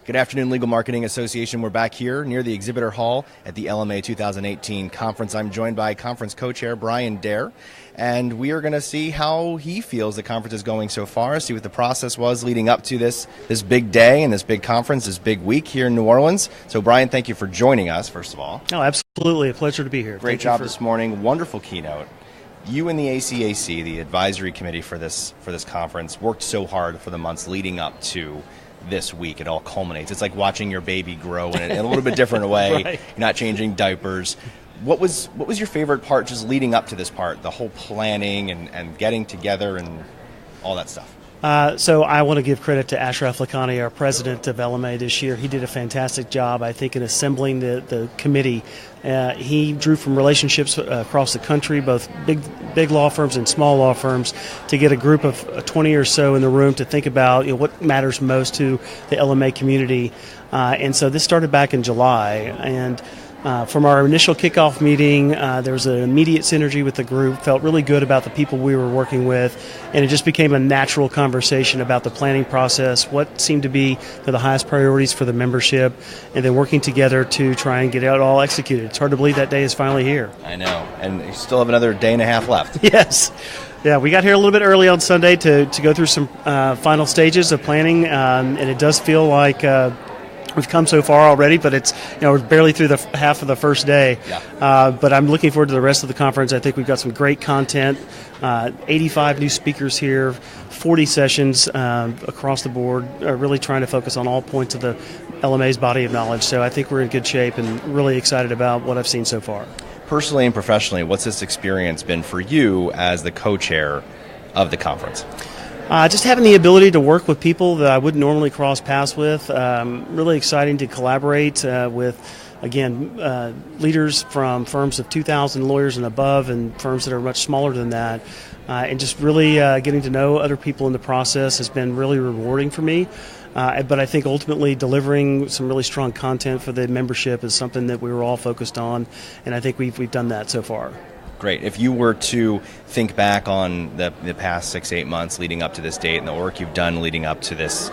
Good afternoon, Legal Marketing Association. We're back here near the Exhibitor Hall at the LMA 2018 conference. I'm joined by conference co-chair Brian Dare, and we are going to see how he feels the conference is going so far, see what the process was leading up to this big day and this big conference, this big week here in New Orleans. So, Brian, thank you for joining us, first of all. Oh, absolutely. A pleasure to be here. Great job this morning. Wonderful keynote. You and the ACAC, the advisory committee for this conference, worked so hard for the months leading up to this week. It all culminates. It's like watching your baby grow in a little bit different way. Right. You're not changing diapers. What was your favorite part just leading up to this part, the whole planning and getting together and all that stuff? So I want to give credit to Ashraf Lakhani, our president of LMA this year. He did a fantastic job, I think, in assembling the committee. He drew from relationships across the country, both big law firms and small law firms, to get a group of 20 or so in the room to think about what matters most to the LMA community. And so this started back in July. And from our initial kickoff meeting, there was an immediate synergy with the group, felt really good about the people we were working with, and it just became a natural conversation about the planning process, what seemed to be the highest priorities for the membership, and then working together to try and get it all executed. It's hard to believe that day is finally here. I know, and you still have another day and a half left. Yes. Yeah, we got here a little bit early on Sunday to go through some final stages of planning, and it does feel like we've come so far already, but it's we're barely through the half of the first day. Yeah. But I'm looking forward to the rest of the conference. I think we've got some great content. 85 new speakers here, 40 sessions across the board. Really trying to focus on all points of the LMA's body of knowledge. So I think we're in good shape and really excited about what I've seen so far. Personally and professionally, what's this experience been for you as the co-chair of the conference? Just having the ability to work with people that I wouldn't normally cross paths with. Really exciting to collaborate with, again, leaders from firms of 2,000 lawyers and above and firms that are much smaller than that. And just really getting to know other people in the process has been really rewarding for me. But I think ultimately delivering some really strong content for the membership is something that we were all focused on, and I think we've done that so far. Great. If you were to think back on the past 6-8 months leading up to this date and the work you've done leading up to this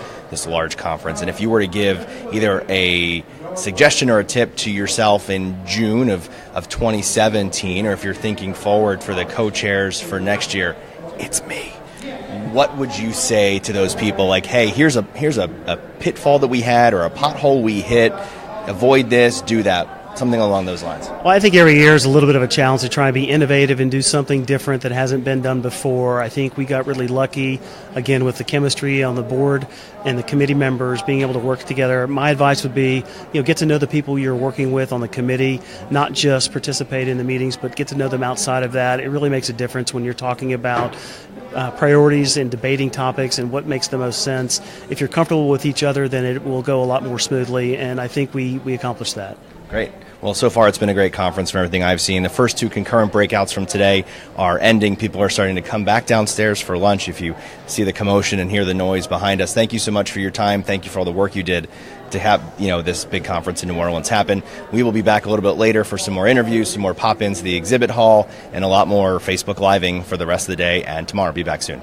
large conference, and if you were to give either a suggestion or a tip to yourself in June of 2017, or if you're thinking forward for the co-chairs for next year, it's me. What would you say to those people? Like, hey, here's a pitfall that we had or a pothole we hit. Avoid this, do that. Something along those lines. Well, I think every year is a little bit of a challenge to try and be innovative and do something different that hasn't been done before. I think we got really lucky, again, with the chemistry on the board and the committee members being able to work together. My advice would be, get to know the people you're working with on the committee, not just participate in the meetings, but get to know them outside of that. It really makes a difference when you're talking about priorities and debating topics and what makes the most sense. If you're comfortable with each other, then it will go a lot more smoothly, and I think we accomplished that. Great. Well, so far it's been a great conference from everything I've seen. The first two concurrent breakouts from today are ending. People are starting to come back downstairs for lunch if you see the commotion and hear the noise behind us. Thank you so much for your time. Thank you for all the work you did to have this big conference in New Orleans happen. We will be back a little bit later for some more interviews, some more pop-ins to the exhibit hall, and a lot more Facebook Living for the rest of the day. And tomorrow, be back soon.